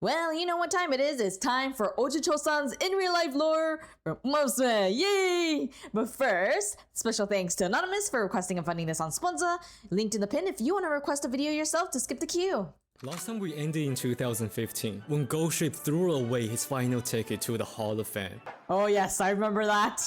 Well, you know what time it is. It's time for Oju Chosan's in real life lore from Musume. Yay! But first, special thanks to Anonymous for requesting and funding this on Sponsor. Linked in the pin if you want to request a video yourself to skip the queue. Last time we ended in 2015, when Ghost Ship threw away his final ticket to the Hall of Fame. Oh yes, I remember that.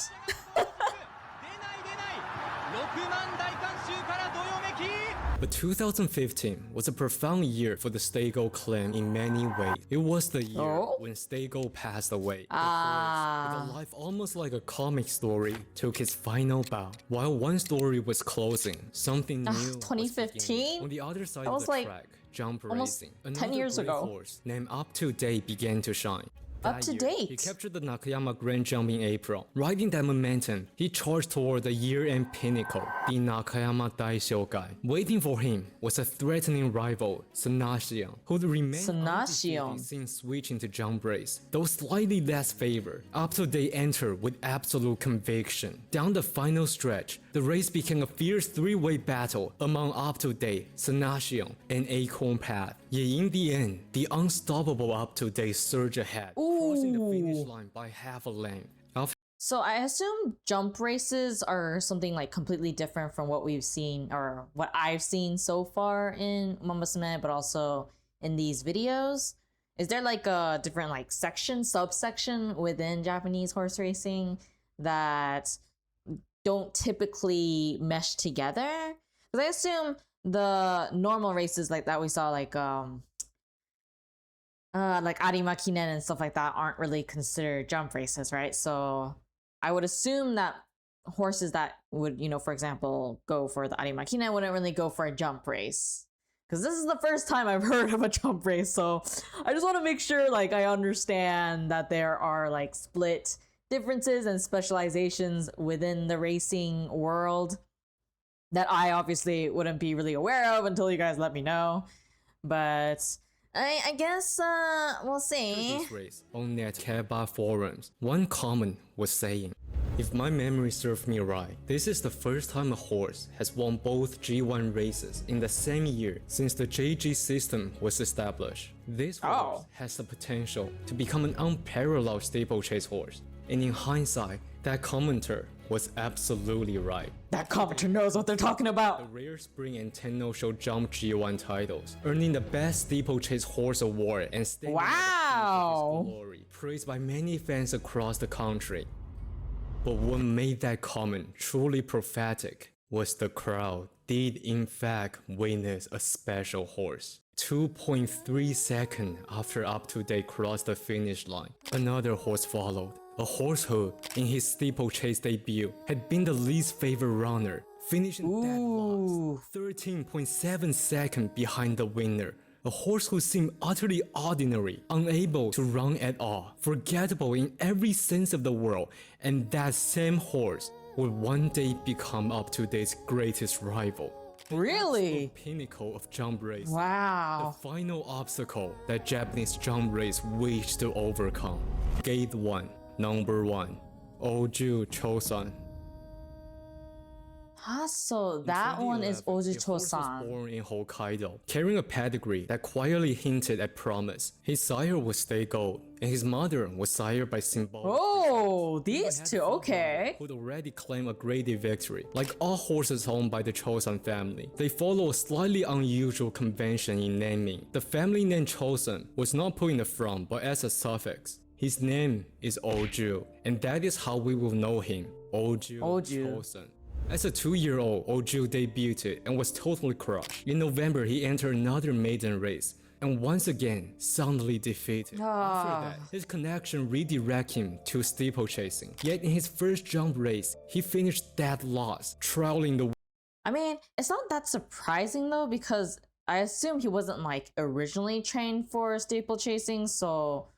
But 2015 was a profound year for the Stego clan in many ways. It was the year when Stego passed away. With a life almost like a comic story took its final bow. While one story was closing, something new 2015? On the other side of the track, jump racing. 10 years ago. Horse named Up to Date began to shine. Up to date. He captured the Nakayama Grand Jump in April. Riding that momentum, he charged toward the year-end pinnacle, the Nakayama Daishokai. Waiting for him was a threatening rival, Sanashion, who remained undefeated since switching to jump race. Though slightly less favored, Up to Date entered with absolute conviction. Down the final stretch, the race became a fierce three-way battle among Up to Date, Sanashion, and Acorn Path. Yet in the end, the unstoppable Up to Date surged ahead, crossing the finish line by half a length. So I assume jump races are something like completely different from what we've seen or what I've seen so far in Umamusume, but also in these videos. Is there like a different like subsection within Japanese horse racing that don't typically mesh together? Because I assume the normal races like that we saw like Arima Kinen and stuff like that aren't really considered jump races, right? So I would assume that horses that would, you know, for example, go for the Arima Kinen wouldn't really go for a jump race. Because this is the first time I've heard of a jump race, so I just want to make sure like I understand that there are like split differences and specializations within the racing world that I obviously wouldn't be really aware of until you guys let me know. But I guess we'll see. This race on Nakayama forums, one comment was saying, "If my memory serves me right, this is the first time a horse has won both G1 races in the same year since the JG system was established. This horse has the potential to become an unparalleled steeplechase horse." And in hindsight, that commenter was absolutely right. That commenter knows what they're talking about. The rare spring and Tenno Show Jump G1 titles, earning the Best Steeplechase Horse Award and standing at the peak of his glory, praised by many fans across the country. But what made that comment truly prophetic was the crowd did in fact witness a special horse. 2.3 seconds after Up to Date crossed the finish line, another horse followed. A horse who, in his steeplechase debut, had been the least favored runner, finishing dead last, 13.7 seconds behind the winner. A horse who seemed utterly ordinary, unable to run at all, forgettable in every sense of the word, and that same horse would one day become Up to Date's greatest rival. Really? The pinnacle of jump race. Wow. The final obstacle that Japanese jump race wished to overcome. Gate 1. Number 1, Oju Chosan. So that one is Oju Chosan. Was born in Hokkaido, carrying a pedigree that quietly hinted at promise. His sire was Stego, and his mother was sired by Symbol. Oh, these two, okay. Who'd already claimed a grade victory. Like all horses owned by the Chosan family, they follow a slightly unusual convention in naming. The family name Chosan was not put in the front, but as a suffix. His name is Oju, and that is how we will know him, Oju Chosan. As a 2-year-old, Oju debuted and was totally crushed. In November, he entered another maiden race, and once again, soundly defeated. After that, his connection redirected him to steeplechasing. Yet in his first jump race, he finished dead last, trailing the... I mean, it's not that surprising though, because I assume he wasn't like originally trained for steeplechasing, so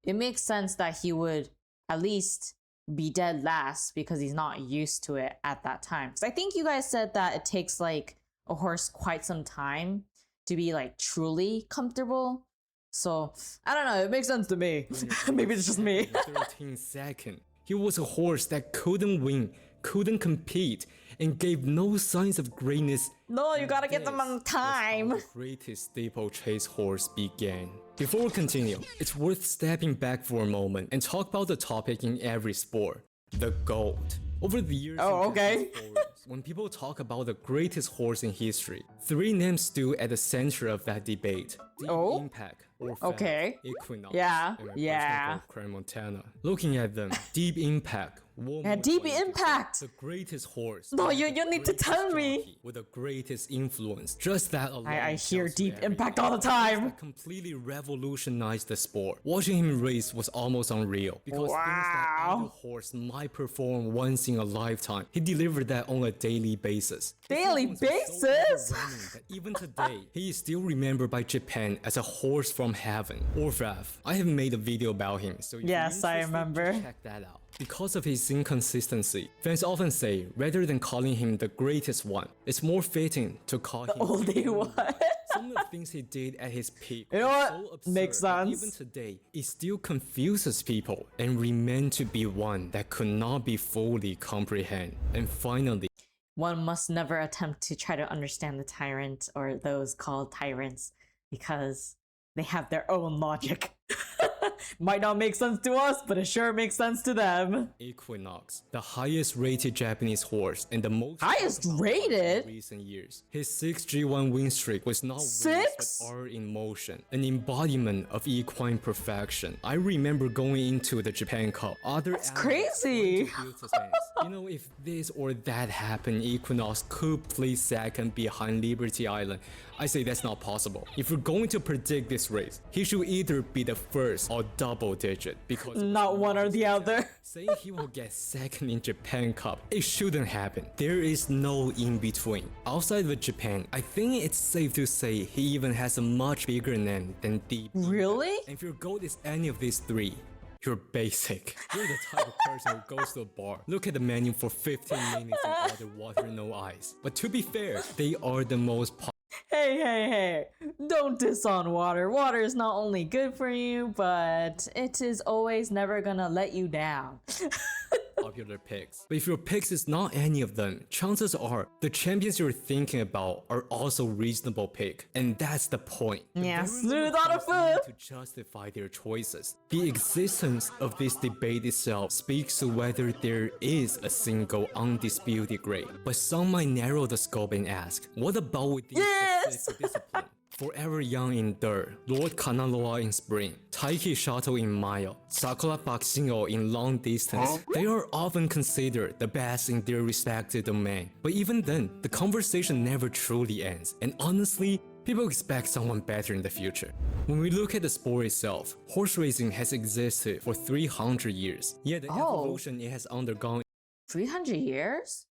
it makes sense that he would at least be dead last because he's not used to it at that time. Because I think you guys said that it takes like a horse quite some time to be like truly comfortable. So I don't know, it makes sense to me. Maybe it's just me. 13 seconds. He was a horse that couldn't win, couldn't compete, and gave no signs of greatness. No, you gotta get them on time. The greatest steeplechase horse began. Before we continue, it's worth stepping back for a moment and talk about the topic in every sport, the GOAT. Over the years, when people talk about the greatest horse in history, three names stood at the center of that debate. Deep Impact, or Equinox, and Crown Montana. Looking at them, Deep Impact, Deep Impact! The greatest horse. No, you need to tell me. With the greatest influence. Just that alone. I hear Deep Impact all the time. Completely revolutionized the sport. Watching him race was almost unreal. Because things that other horse might perform once in a lifetime, he delivered that on a daily basis. Daily basis? That even today, he is still remembered by Japan as a horse from heaven. Orfrav. I have made a video about him, so if yes, I remember. Check that out. Because of his inconsistency, fans often say, rather than calling him the greatest one, it's more fitting to call him the only one. Some of the things he did at his peak you know what? So absurd makes sense. Even today, it still confuses people and remains to be one that could not be fully comprehended. And finally, one must never attempt to try to understand the tyrant or those called tyrants because they have their own logic. Might not make sense to us, but it sure makes sense to them. Equinox, the highest rated Japanese horse and the most highest rated in recent years. His 6G1 win streak was not wins but are in motion, an embodiment of equine perfection. I remember going into the Japan Cup. That's crazy. You know, if this or that happened, Equinox could place second behind Liberty Island. I say that's not possible. If we're going to predict this race, he should either be the first or double digit because not one or the other. Saying he will get second in Japan Cup, it shouldn't happen. There is no in between. Outside of Japan, I think it's safe to say he even has a much bigger name than Deep. Really? And if your goal is any of these three, you're basic. You're the type of person who goes to a bar, look at the menu for 15 minutes and order water, no ice. But to be fair, they are the most Hey, don't diss on water. Water is not only good for you, but it is always never gonna let you down. popular picks. But if your picks is not any of them, chances are the champions you're thinking about are also reasonable pick. And that's the point. Yeah, smooth on a foot. To justify their choices. The existence of this debate itself speaks to whether there is a single undisputed grade. But some might narrow the scope and ask, what about with the specific discipline? Forever Young in dirt, Lord Kanaloa in sprint, Taiki Shuttle in mile, Sakura Bakshino in long distance. They are often considered the best in their respective domain. But even then, the conversation never truly ends. And honestly, people expect someone better in the future. When we look at the sport itself, horse racing has existed for 300 years. Yet the evolution it has undergone 300 years?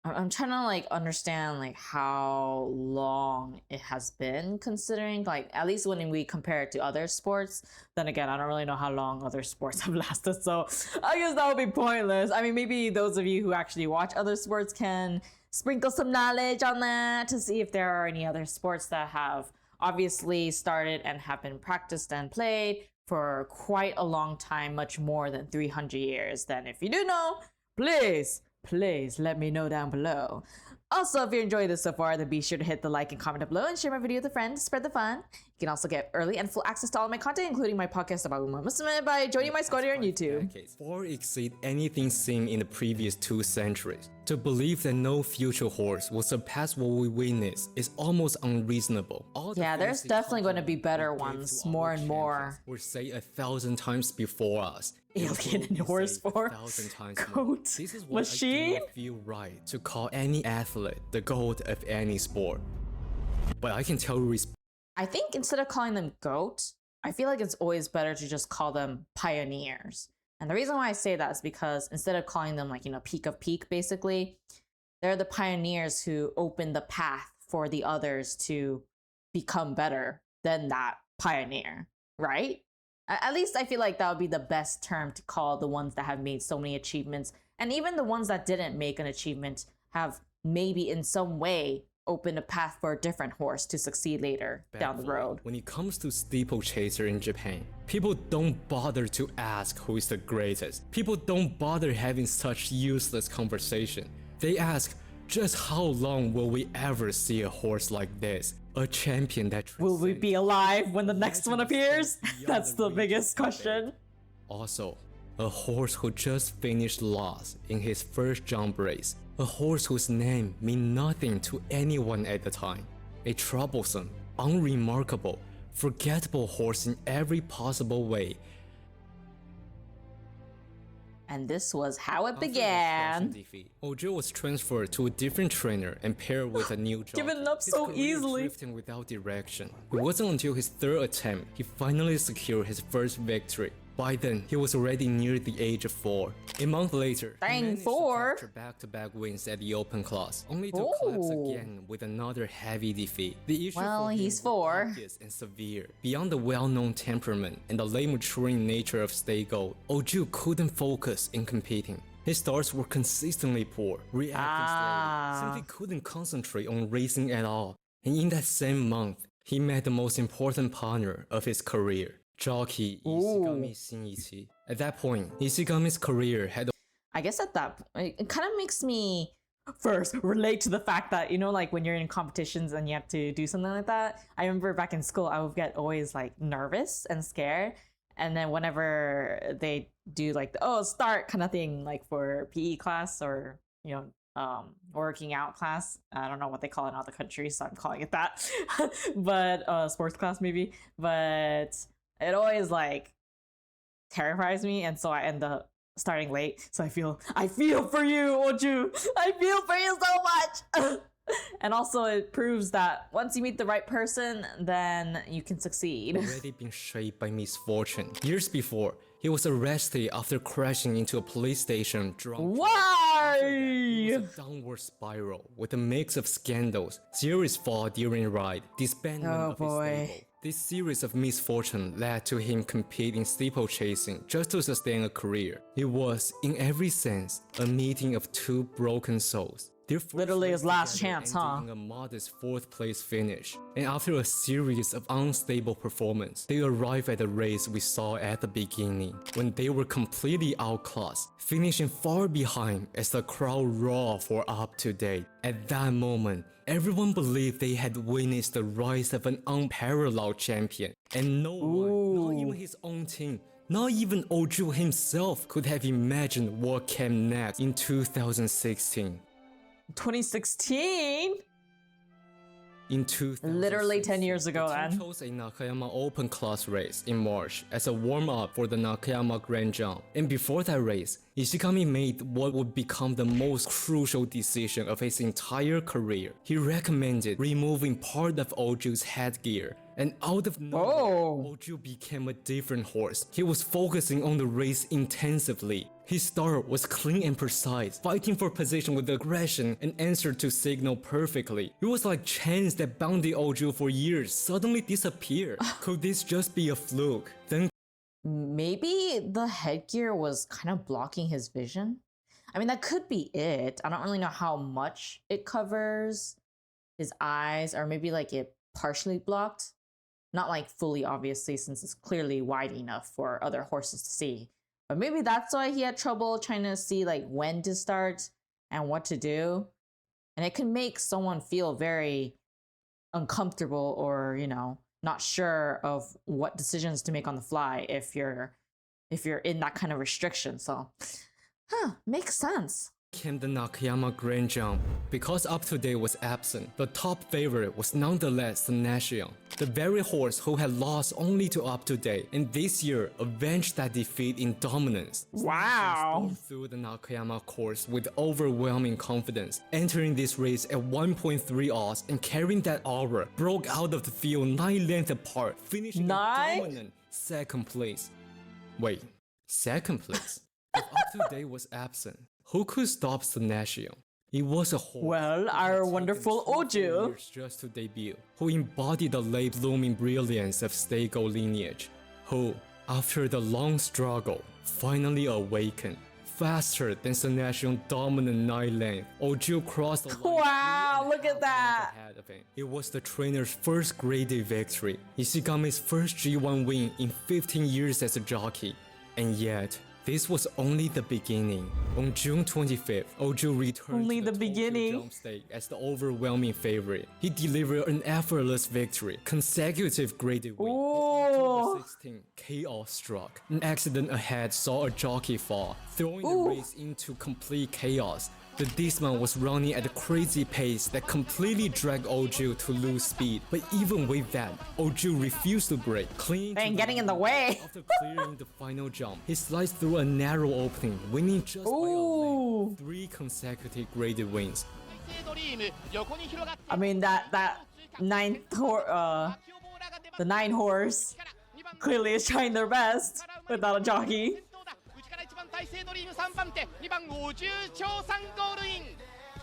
I'm trying to like understand like how long it has been, considering like at least when we compare it to other sports. Then again, I don't really know how long other sports have lasted, so I guess that would be pointless. I mean, maybe those of you who actually watch other sports can sprinkle some knowledge on that to see if there are any other sports that have obviously started and have been practiced and played for quite a long time, much more than 300 years. Then if you do know, please let me know down below. Also, if you enjoyed this so far, then be sure to hit the like and comment below and share my video with a friend to spread the fun. You can also get early and full access to all my content, including my podcast about Umamusume, by joining my squad here on YouTube. Far exceed anything seen in the previous 2 centuries. To believe that no future horse will surpass what we witness is almost unreasonable. Yeah, there's definitely going to be better ones, more and more. Or say 1,000 times before us. Alien and horse for goat this is what machine. I do not feel right to call any athlete the goat of any sport. But I can tell you I think instead of calling them GOAT, I feel like it's always better to just call them pioneers. And the reason why I say that is because instead of calling them like, you know, peak of peak, basically, they're the pioneers who open the path for the others to become better than that pioneer, right? At least I feel like that would be the best term to call the ones that have made so many achievements. And even the ones that didn't make an achievement have maybe in some way opened a path for a different horse to succeed later down the road. When it comes to steeplechaser in Japan, people don't bother to ask who is the greatest. People don't bother having such useless conversation. They ask, just how long will we ever see a horse like this? A champion that Will we be alive when the next one appears? beyond That's the reach biggest of debate. question. Also, a horse who just finished last in his first jump race. A horse whose name meant nothing to anyone at the time. A troublesome, unremarkable, forgettable horse in every possible way. And this was how it After the began. crushing defeat, Oju was transferred to a different trainer and paired with a new jockey. Giving up His so career easily. drifting without direction. It wasn't until his third attempt he finally secured his first victory. By then, he was already near the age of 4. A month later, he Dang, managed 4? to capture back-to-back wins at the Open class, only to collapse Ooh. again with another heavy defeat. The issue Well, for him he's was 4. obvious and severe. Beyond the well-known temperament and the late maturing nature of Stay Gold, Oju couldn't focus in competing. His starts were consistently poor, reacting slowly, simply couldn't concentrate on racing at all. And in that same month, he met the most important partner of his career, jockey Ishigami Shinichi. At that point, Ishigami's career had I guess at that it kind of makes me first relate to the fact that, you know, like when you're in competitions and you have to do something like that. I remember back in school, I would get always like nervous and scared. And then whenever they do like the start kind of thing, like for PE class or, you know, working out class, I don't know what they call it in other countries, so I'm calling it that. But sports class maybe. But it always like terrifies me, and so I end up starting late. So I feel for you, Oju. I feel for you so much. And also it proves that once you meet the right person, then you can succeed. already been shaped by misfortune. Years before, he was arrested after crashing into a police station drunk. Why? It was a downward spiral with a mix of scandals, serious fall during a ride, disbandment of his boy. stable. This series of misfortune led to him competing steeplechasing just to sustain a career. It was, in every sense, a meeting of two broken souls. Their first Literally race his last together chance, ended huh? in a modest 4th place finish. And after a series of unstable performance, they arrived at the race we saw at the beginning, when they were completely outclassed, finishing far behind as the crowd roared for Up to Date. At that moment, everyone believed they had witnessed the rise of an unparalleled champion, and no one, not even his own team, not even Oju himself, could have imagined what came next in 2016. 2016? In 2016, Literally 10 years ago, the team then. chose a Nakayama Open class race in March as a warm-up for the Nakayama Grand Jump. And before that race, Ishigami made what would become the most crucial decision of his entire career. He recommended removing part of Oju's headgear. And out of nowhere, Oju became a different horse. He was focusing on the race intensively. His start was clean and precise, fighting for position with aggression and answered to signal perfectly. It was like chance that bounded Oju for years suddenly disappeared. Could this just be a fluke? Then Maybe the headgear was kind of blocking his vision. I mean, that could be it. I don't really know how much it covers his eyes, or maybe like it partially blocked. Not like fully, obviously, since it's clearly wide enough for other horses to see. But maybe that's why he had trouble trying to see like when to start and what to do. And it can make someone feel very uncomfortable, or, you know, not sure of what decisions to make on the fly if you're in that kind of restriction. So, makes sense. came the Nakayama Grand Jump. Because Up to Date was absent, the top favorite was nonetheless the National, the very horse who had lost only to Up to Date, and this year avenged that defeat in dominance. Wow. Stormed through the Nakayama course with overwhelming confidence, entering this race at 1.3 odds and carrying that aura, broke out of the field 9 lengths apart, finishing Nine? a dominant second place. Wait, second place? If Up to Date was absent, who could stop the National? It was a horse. Well, who our had taken wonderful 2 full Oju. years just to debut, who embodied the late blooming brilliance of Stego lineage, who, after the long struggle, finally awakened. Faster than the National dominant 9 length, Oju crossed the line. Wow, 3.5 look at that. lengths ahead of him. It was the trainer's first grade day victory, Ishigami's first G1 win in 15 years as a jockey, and yet, This was only the beginning. On June 25th, Oju returned Only to the Tokyo beginning. jump stage as the overwhelming favorite. He delivered an effortless victory, consecutive graded win. Ooh. On October 16th, chaos struck. An accident ahead saw a jockey fall, throwing Ooh. the race into complete chaos. The dismount was running at a crazy pace that completely dragged Oju to lose speed. But even with that, Oju refused to brake, clinging Dang, to getting in the way. After clearing the final jump, he slides through a narrow opening, winning just by a Ooh. length. 3 consecutive graded wins. I mean that the 9 horse clearly is trying their best without a jockey.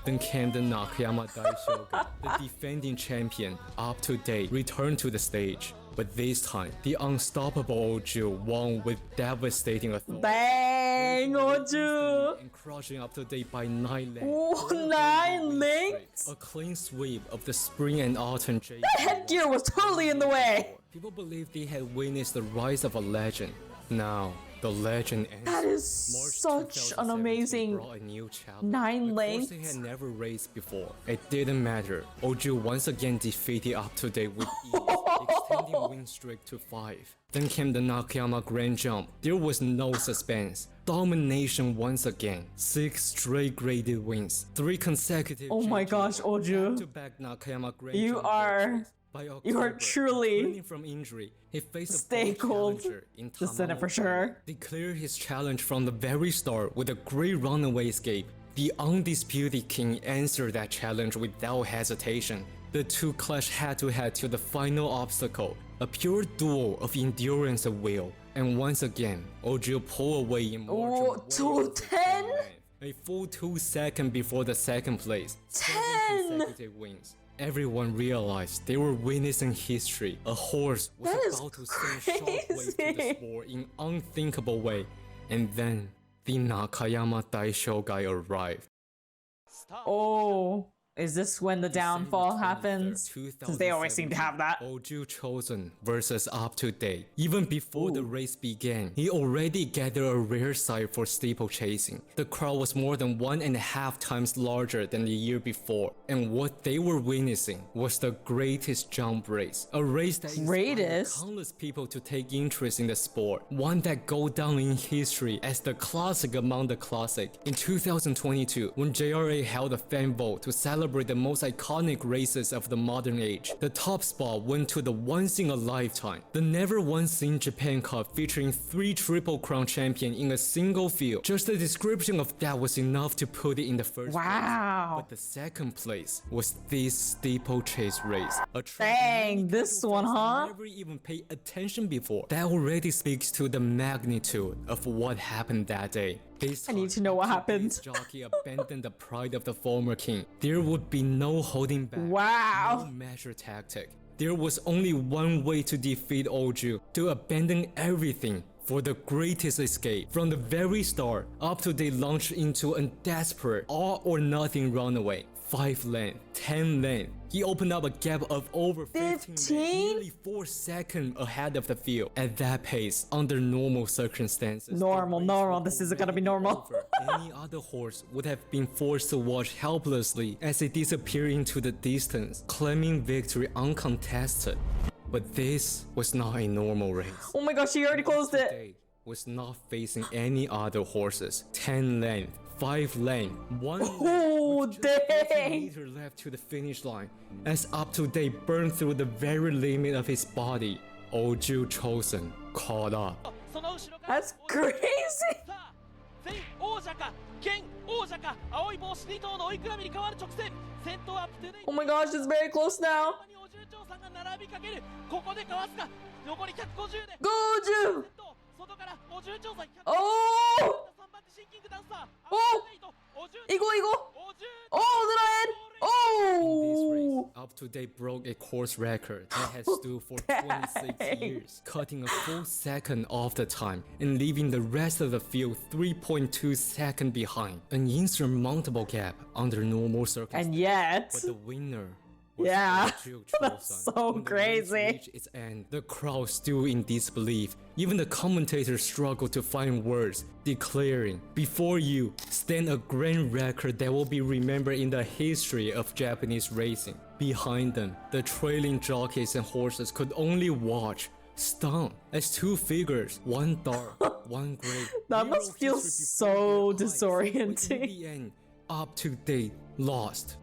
Then came the Nakayama Daishogun, the defending champion, up to date, returned to the stage. But this time, the unstoppable Oju won with devastating authority. Dang, Oju! And crushing up to date by 9 lengths. Ooh, 9 lengths? A clean sweep of the spring and autumn J. That headgear was totally in the way. People believed they had witnessed the rise of a legend. Now, the legend ends. That is March such an 2017 amazing brought a new challenge. 9 A course they lengths. had never raced before. It didn't matter. Oju once again defeated Up to Date with ease, extending win streak to 5. Then came the Nakayama Grand Jump. There was no suspense. Domination once again. 6 straight graded wins. 3 consecutive. Oh my GG gosh, wins. Oju. Back-to-back Nakayama Grand You Jump are- victories. By you are October, truly returning from injury, he faced stay a bold cold. challenger in The Senate for Tamamo. sure. Declared his challenge from the very start with a great runaway escape. The undisputed king answered that challenge without hesitation. The two clashed head-to-head till the final obstacle, a pure duel of endurance and will. And once again, Oju pulled away in margin Oh, to 10? a full 2 seconds before the second place. 7 10? consecutive wins. Everyone realized they were witnessing history. A horse was That is about to send shockwaves to the crazy. sport in unthinkable way. And then the Nakayama Daishogun arrived. Oh, is this when the downfall December 23rd, happens? Because they always seem to have that. Oju Chosan versus Up to Date. Even before the race began, he already gathered a rare sight for steeplechasing. The crowd was more than 1.5 times larger than the year before, and what they were witnessing was the greatest jump race. A race that inspired Greatest? countless people to take interest in the sport. One that go down in history as the classic among the classic. In 2022, when JRA held a fan vote to celebrate the most iconic races of the modern age, the top spot went to the once in a lifetime, the never once seen Japan Cup featuring 3 Triple Crown champions in a single field. Just the description of that was enough to put it in the first place. Wow. But the second place was this steeplechase race. A track Dang, many this casual one, fans huh? never even paid attention before. That already speaks to the magnitude of what happened that day. This I need time, to know what today's happened. Jockey abandoned the pride of the former king. There would be no holding back. Wow. No measure tactic. There was only one way to defeat Oju, to abandon everything for the greatest escape. From the very start, Up to Date launched into a desperate all or nothing runaway. 5 length, 10 length. He opened up a gap of over 15, 15? nearly 4 seconds ahead of the field. At that pace, under normal circumstances, the Normal, race normal. would This isn't gonna already be normal. over. Any other horse would have been forced to watch helplessly as it disappeared into the distance, claiming victory uncontested. But this was not a normal race. Oh my gosh, she already closed it. Today was not facing any other horses. 10 length, 5 length, 1 length, Oh, with just 50 dang. meters left to the finish line. As Up to Date burned through the very limit of his body, Oju Chosan caught up. That's crazy. 前王者か現王者か青い帽子2頭の追い比べに変わる直線先頭アップトゥデイ Oh my gosh, it's very close now. にお重長さんが並びかけるここでかわすか残り150で Go, Oju. 先頭外からお重長さん Oh. 3番手シンキングダンサーおお重 Igo, Igo. お重 Oh, little head. This race, Oh. Up to Date broke a course record that had stood for 26 Dang. years, cutting a full second off the time and leaving the rest of the field 3.2 seconds behind. An insurmountable gap under normal circumstances. And yet, But the winner was Yeah, Oju that's Chosan. so When the race crazy. reached its end, the crowd still in disbelief. Even the commentators struggled to find words, declaring, "Before you stand a grand record that will be remembered in the history of Japanese racing." Behind them, the trailing jockeys and horses could only watch, stunned, as two figures, one dark, one gray. That mirror must feel history so before their eyes, disorienting. but in the end, up to date, lost.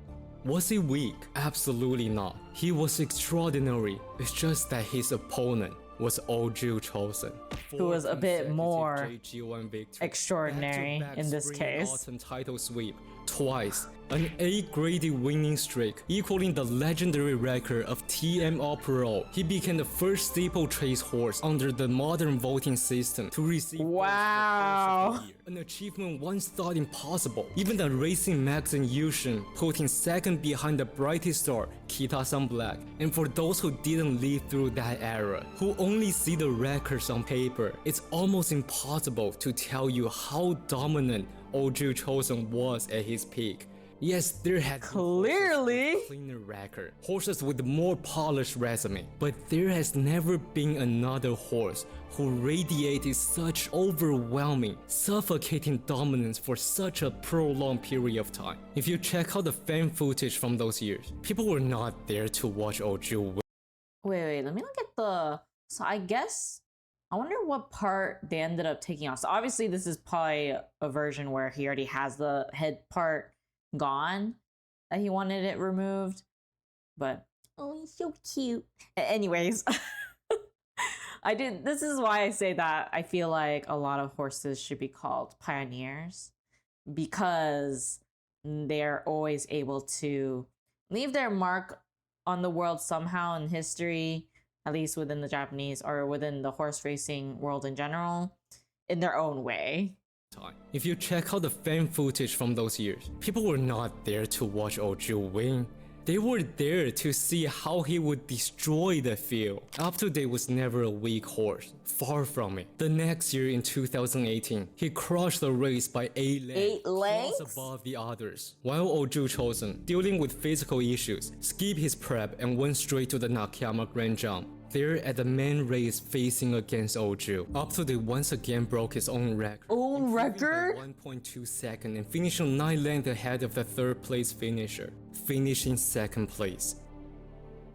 Was he weak? Absolutely not. He was extraordinary. It's just that his opponent was Oju Chosan. Who was a bit more JG1 victories, extraordinary back-to-back in this spring and case. autumn title sweep, twice, an 8-graded winning streak, equaling the legendary record of TM All-Pro. He became the first steeplechase horse under the modern voting system to receive Wow. Horse of the Year, an achievement once thought impossible. Even the racing magazine Yushin put him second behind the brightest star, Kita-san Black. And for those who didn't live through that era, who only see the records on paper, it's almost impossible to tell you how dominant Oju Chosan was at his peak. Yes, there had been Clearly. horses with a cleaner record, horses with more polished resume, but there has never been another horse who radiated such overwhelming, suffocating dominance for such a prolonged period of time. If you check out the fan footage from those years, people were not there to watch Oju win. Wait, let me look at the. So I guess I wonder what part they ended up taking off. So obviously this is probably a version where he already has the head part gone, that he wanted it removed. But oh, he's so cute. Anyways, this is why I say that I feel like a lot of horses should be called pioneers, because they're always able to leave their mark on the world somehow in history, at least within the Japanese or within the horse racing world in general, in their own way. If you check out the fan footage from those years, people were not there to watch Oju win. They were there to see how he would destroy the field. Up to date was never a weak horse, far from it. The next year in 2018, he crushed the race by 8 lengths, 8 lengths? claws above the others. While Oju Chosan, dealing with physical issues, skipped his prep and went straight to the Nakayama Grand Jump. There at the main race facing against Oju, Up to Date once again broke his own record. Own record? 1.2 seconds and finishing 9 lengths ahead of the third place finisher, finishing second place.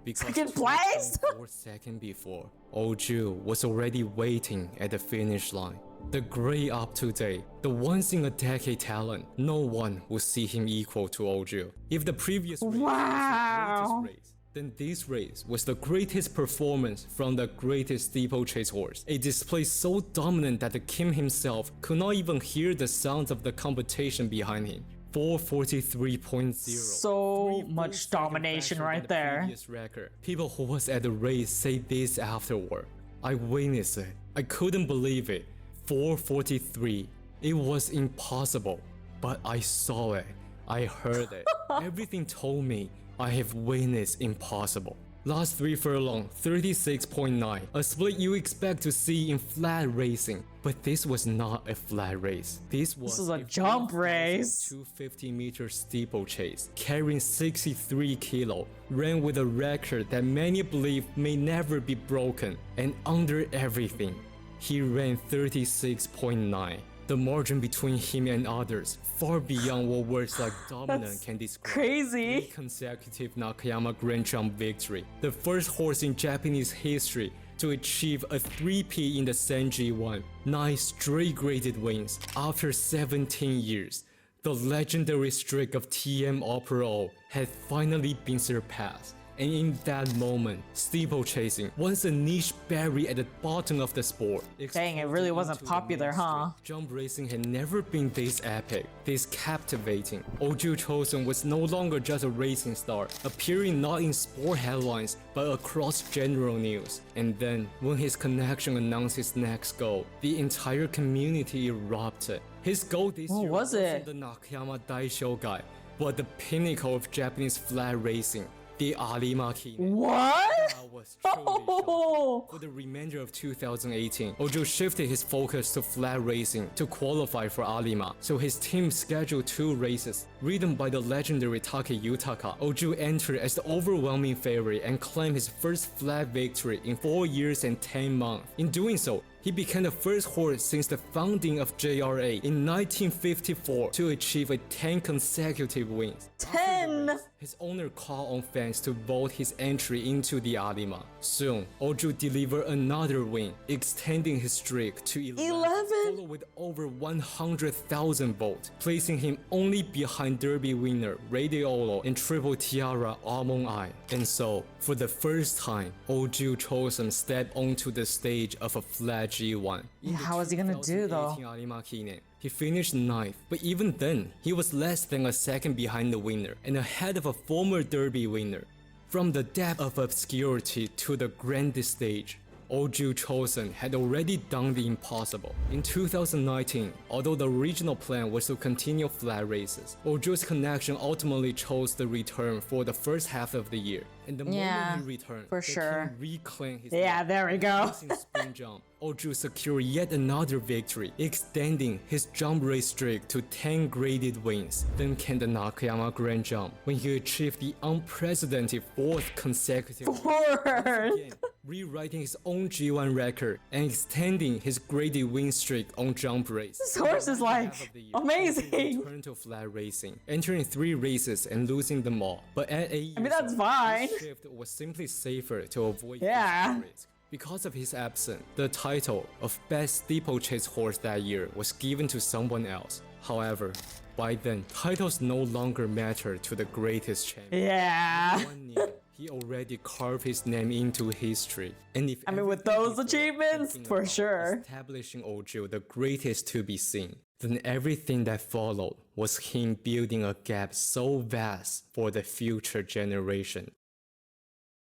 Because Second place? 4 seconds before, Oju was already waiting at the finish line. The great Up to Date, the once in a decade talent, no one will see him equal to Oju. If the previous race Wow. was the greatest race, then this race was the greatest performance from the greatest steeplechase horse. A display so dominant that the king himself could not even hear the sounds of the competition behind him. 443.0. So much domination right there. Previous record. People who was at the race say this afterward. I witnessed it. I couldn't believe it. 443. It was impossible. But I saw it. I heard it. Everything told me I have witnessed impossible. Last 3 furlong, 36.9, a split you expect to see in flat racing, but this was not a flat race. This was a jump race. 250-meter steeplechase, carrying 63 kilo, ran with a record that many believe may never be broken, and under everything, he ran 36.9. The margin between him and others, far beyond what words like dominant can describe. Crazy. 3 consecutive Nakayama Grand Jump victory. The first horse in Japanese history to achieve a 3P in the Senji-1. 9 straight graded wins after 17 years. The legendary streak of TM All-Pro had finally been surpassed. And in that moment, steeplechasing, once a niche buried at the bottom of the sport. Dang, it really wasn't into the popular, huh? mainstream. Jump racing had never been this epic, this captivating. Oju Chosan was no longer just a racing star, appearing not in sport headlines, but across general news. And then, when his connection announced his next goal, the entire community erupted. His goal this year was it? wasn't the Nakayama Daisho guy, but the pinnacle of Japanese flat racing. The Arimakine. What? I was truly shocked. Oh, For the remainder of 2018, Oju shifted his focus to flat racing to qualify for Arima, so his team scheduled 2 races. Ridden by the legendary Take Yutaka, Oju entered as the overwhelming favorite and claimed his first flat victory in 4 years and 10 months. In doing so, he became the first horse since the founding of JRA in 1954 to achieve a 10 consecutive wins. 10. His owner called on fans to vote his entry into the Arima. Soon, Oju delivered another win, extending his streak to 11, followed with over 100,000 votes, placing him only behind Derby winner Radiolo and Triple Tiara Almond Eye. And so, for the first time, Oju Chosan stepped onto the stage of a flat G1. Yeah, how was he gonna do though? Arima Kinen, he finished 9th, but even then, he was less than a second behind the winner and ahead of a former Derby winner. From the depth of obscurity to the grandest stage, Oju Chosan had already done the impossible. In 2019, although the original plan was to continue flat races, Oju's connection ultimately chose the return for the first half of the year. And the moment he returned, for the sure. team reclaimed his There we go. sprint jump. Oju secured yet another victory, extending his jump race streak to 10 graded wins. Then came the Nakayama Grand Jump, when he achieved the unprecedented 4th consecutive win, rewriting his own G1 record and extending his graded win streak on jump race. This horse is like amazing. He returned to flat racing, entering 3 races and losing them all. But at 8 years that's old, fine. his shift was simply safer to avoid Yeah. physical risk. Because of his absence, the title of best steeplechase horse that year was given to someone else. However, by then, titles no longer mattered to the greatest champion. Yeah. Everyone knew he already carved his name into history. And if with everything those before achievements, thinking for about sure. establishing Oju the greatest to be seen, then everything that followed was him building a gap so vast for the future generation.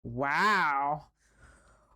Wow.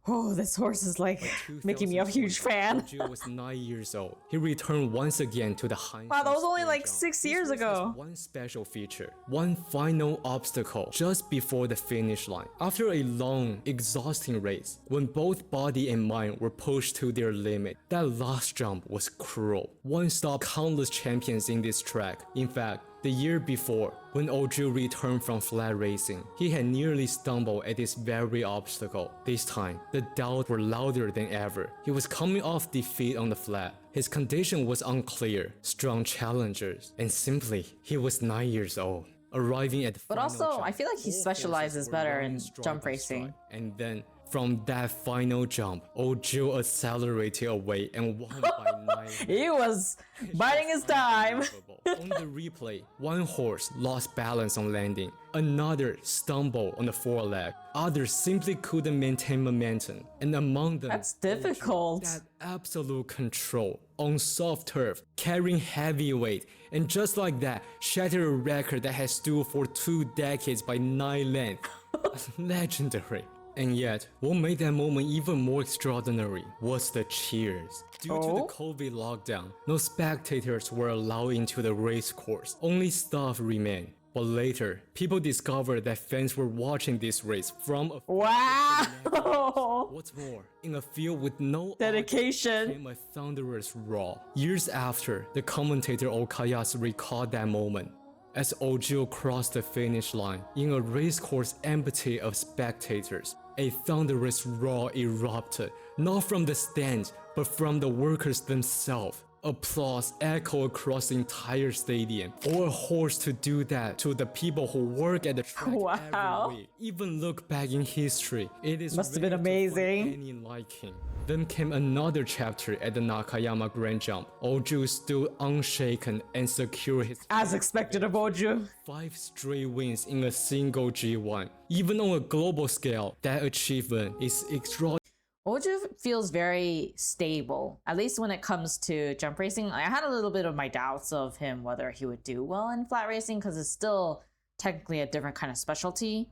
Oh, this horse is like making me a huge fan. Oju was 9 years old. He returned once again to the Heinz. Wow, that was only sprint like jump. 6 This years race ago. has one special feature, one final obstacle just before the finish line. After a long, exhausting race, when both body and mind were pushed to their limit, that last jump was cruel. One stopped countless champions in this track. In fact, the year before, when Oju returned from flat racing, he had nearly stumbled at this very obstacle. This time, the doubts were louder than ever. He was coming off defeat on the flat. His condition was unclear, strong challengers, and simply, he was 9 years old. Arriving at the But final also, jump, I feel like he all specializes forces were better running in stride jump by racing. stride. And then, from that final jump, Oju accelerated away and won by 9 He was biding his time. On the replay, one horse lost balance on landing, another stumbled on the foreleg, others simply couldn't maintain momentum, and among them, That's difficult. that absolute control on soft turf, carrying heavy weight, and just like that, shattered a record that has stood for 2 decades by 9 lengths. Legendary. And yet, what made that moment even more extraordinary was the cheers. Due to the COVID lockdown, no spectators were allowed into the race course. Only staff remained. But later, people discovered that fans were watching this race from a Wow. What's more, in a field with no Dedication. audience came a thunderous roar. Years after, the commentator Okayasu recalled that moment. As Oju crossed the finish line in a racecourse empty of spectators, a thunderous roar erupted, not from the stands, but from the workers themselves. Applause echoed across the entire stadium. For a horse to do that to the people who work at the track Wow. every week, even look back in history, it is Must have been rare to find amazing. any like him. Then came another chapter at the Nakayama Grand Jump. Oju stood unshaken and secured his As expected of Oju. 5 straight wins in a single G1. Even on a global scale, that achievement is extraordinary. Oju feels very stable, at least when it comes to jump racing. I had a little bit of my doubts of him, whether he would do well in flat racing, because it's still technically a different kind of specialty.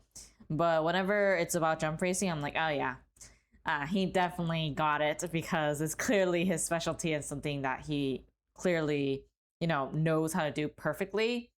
But whenever it's about jump racing, I'm like, oh yeah, he definitely got it, because it's clearly his specialty and something that he clearly, knows how to do perfectly.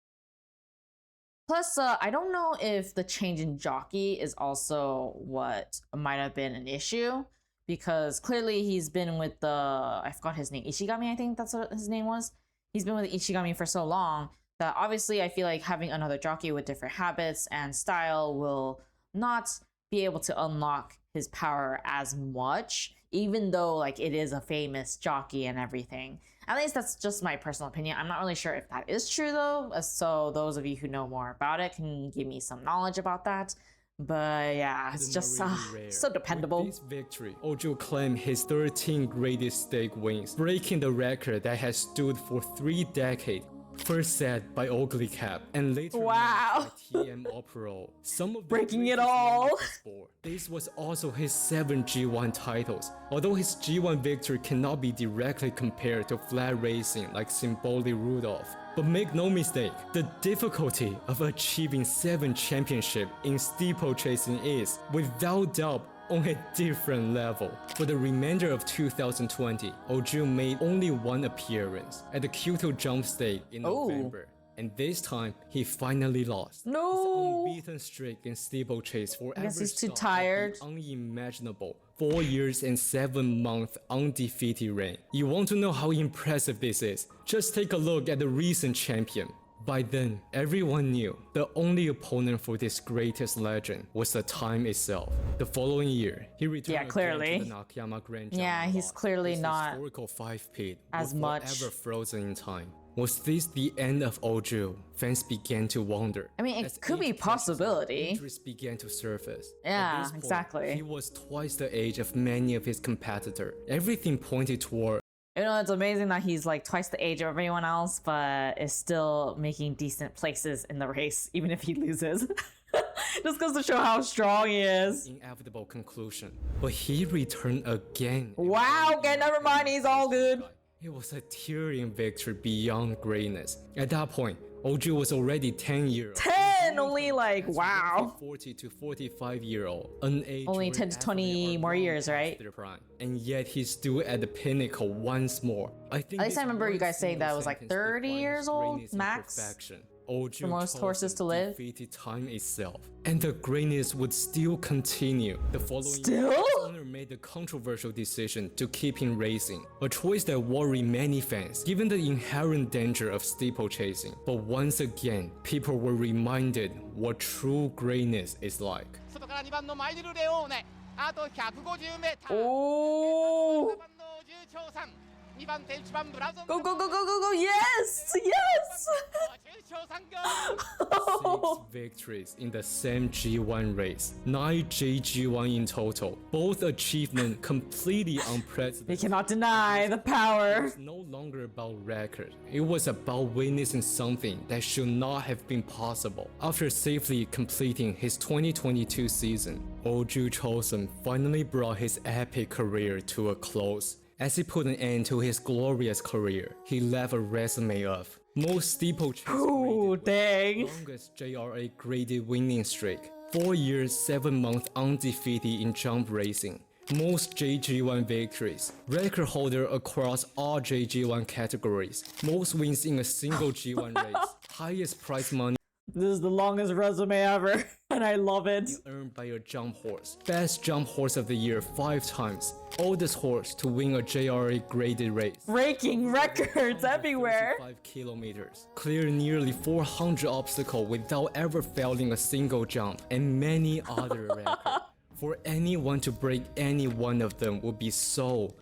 Plus, I don't know if the change in jockey is also what might have been an issue, because clearly he's been with the, I forgot his name, Ishigami, I think that's what his name was. He's been with Ishigami for so long that obviously I feel like having another jockey with different habits and style will not be able to unlock his power as much, even though like it is a famous jockey and everything. At least that's just my personal opinion. I'm not really sure if that is true though, so those of you who know more about it can give me some knowledge about that. But yeah, it's just so dependable. With this victory, Oju claimed his 13th greatest stake wins, breaking the record that has stood for 3 decades. First set by Ugly Cap and later wow. by TM Opero. Some of the breaking it all. This was also his 7 G1 titles. Although his G1 victory cannot be directly compared to flat racing like Symboli Rudolph. But make no mistake, the difficulty of achieving 7 championships in steeplechasing is, without doubt, on a different level. For the remainder of 2020, Oju made only 1 appearance at the Kyoto Jump Stake in November. And this time, he finally lost. No! His unbeaten streak in steeplechase forever I guess he's too stopped at tired. the unimaginable 4 years and 7 month undefeated reign. You want to know how impressive this is? Just take a look at the recent champion. By then, everyone knew the only opponent for this greatest legend was the time itself. The following year, he returned clearly. to the Nakayama Grand Jump. Yeah, he's clearly his not historical 5-pit as was much. forever frozen in time. Was this the end of Oju? Fans began to wonder. I mean, As it could be a age passes, possibility. interest began to surface. At Yeah, this point, exactly. He was twice the age of many of his competitors. Everything pointed toward You know, it's amazing that he's like twice the age of everyone else, but is still making decent places in the race, even if he loses. Just goes to show how strong he is. inevitable conclusion. But he returned again. Wow, okay, never mind, he's all good. It was a tearing victory beyond greatness. At that point, Oju was already 10 years old. 10, only like, wow. 40 to 45-year-old, an age Only where 10 to 20 athletes are more long years, past right? their prime. And yet he's still at the pinnacle once more. I think At least I this remember you one guys saying that it single was like sentence 30 defines years old, greatness in max, perfection. Oju for most Chosan horses to live. defeated time itself, and the greatness would still continue. The following year, Still? his owner made the controversial decision to keep him racing, a choice that worried many fans, given the inherent danger of steeplechasing. But once again, people were reminded what true greatness is like. 外から2番のマイルレオーネ、あと 150m。 Oh! 7番のオジュチョウさん、2番手1番ブラゾン。 Go, go, go, go, go, go, yes! Yes! オジュチョウさんが。 6 victories in the same G1 race, 9 JG1 in total. Both achievements completely We unprecedented. cannot deny the power. It's no longer about record. It was about witnessing something that should not have been possible. After safely completing his 2022 season, Oju Chosan finally brought his epic career to a close. As he put an end to his glorious career, he left a resume of most steeplechase Ooh, graded dang. longest JRA graded winning streak, 4 years, 7 months undefeated in jump racing, most JG1 victories, record holder across all JG1 categories, most wins in a single G1 race, highest prize money This is the longest resume ever, and I love it. earned by a jump horse, best jump horse of the year 5 times, oldest horse to win a JRA graded race. Breaking records everywhere. 5 kilometers, cleared nearly 400 obstacles without ever failing a single jump, and many other records. For anyone to break any one of them would be so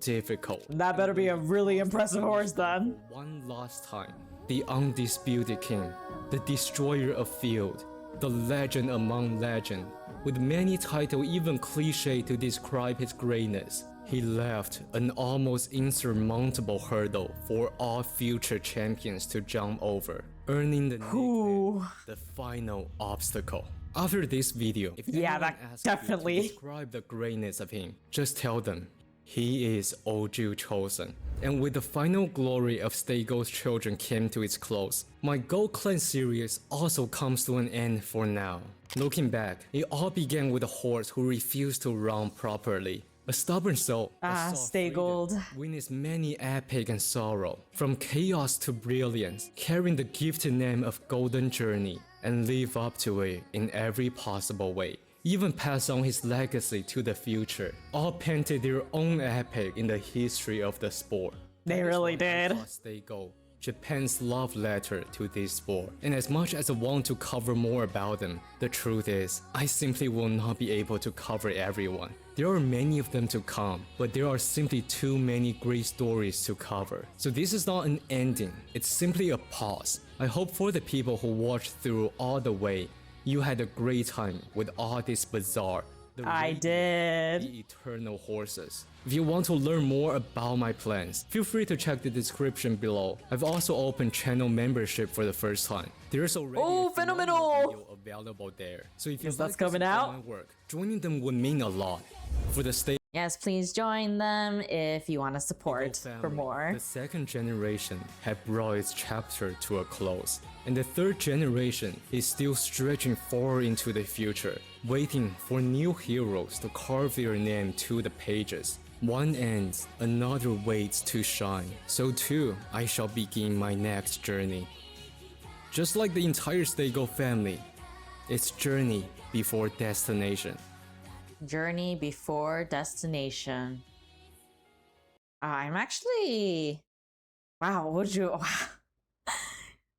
difficult. That better be a really impressive horse then. One last time, the undisputed king, the destroyer of field, the legend among legends, with many titles even cliche to describe his greatness. He left an almost insurmountable hurdle for all future champions to jump over, earning the nickname Ooh. the final obstacle. After this video, if Yeah, anyone that asks definitely. you to describe the greatness of him, just tell them he is Oju Chosan. And with the final glory of Stay Gold's children came to its close, my Gold Clan series also comes to an end for now. Looking back, it all began with a horse who refused to run properly. A stubborn soul, Ah, that sought stay freedom, gold. witnessed many epic and sorrow, from chaos to brilliance, carrying the gifted name of Golden Journey, and live up to it in every possible way. Even pass on his legacy to the future. All painted their own epic in the history of the sport. They That is really why I did. thought Stay Gold, Japan's love letter to this sport. And as much as I want to cover more about them, the truth is, I simply will not be able to cover everyone. There are many of them to come, but there are simply too many great stories to cover. So this is not an ending, it's simply a pause. I hope for the people who watched through all the way, you had a great time with all this bizarre, the I radiant, did. the eternal horses. If you want to learn more about my plans, feel free to check the description below. I've also opened channel membership for the first time. There's already Oh, a phenomenal! video available there. So if you Yes, like that's to coming support out. my work, joining them would mean a lot. For the Stay Yes, please join them if you want to support family, for more. the second generation had brought its chapter to a close, and the third generation is still stretching forward into the future, waiting for new heroes to carve their name to the pages. One ends, another waits to shine. So too, I shall begin my next journey. Just like the entire Stego family, it's journey before destination. Journey before destination. I'm actually. Wow, Oju.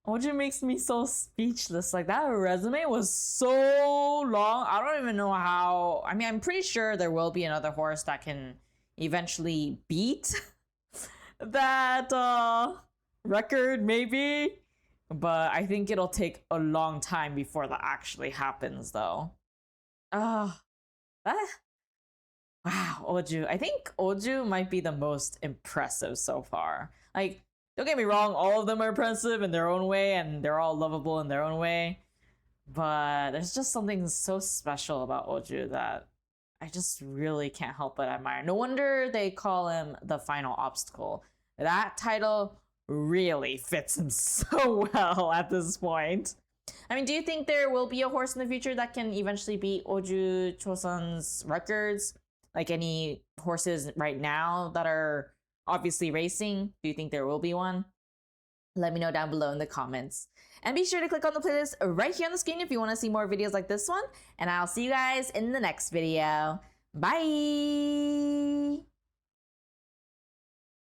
Oju makes me so speechless. Like, that resume was so long. I don't even know how. I mean, I'm pretty sure there will be another horse that can eventually beat that record, maybe. But I think it'll take a long time before that actually happens, though. Wow, Oju. I think Oju might be the most impressive so far. Like, don't get me wrong, all of them are impressive in their own way, and they're all lovable in their own way. But there's just something so special about Oju that I just really can't help but admire. No wonder they call him the final obstacle. That title really fits him so well at this point. I mean, do you think there will be a horse in the future that can eventually beat Oju Chosan's records? Like any horses right now that are obviously racing? Do you think there will be one? Let me know down below in the comments. And be sure to click on the playlist right here on the screen if you want to see more videos like this one. And I'll see you guys in the next video. Bye!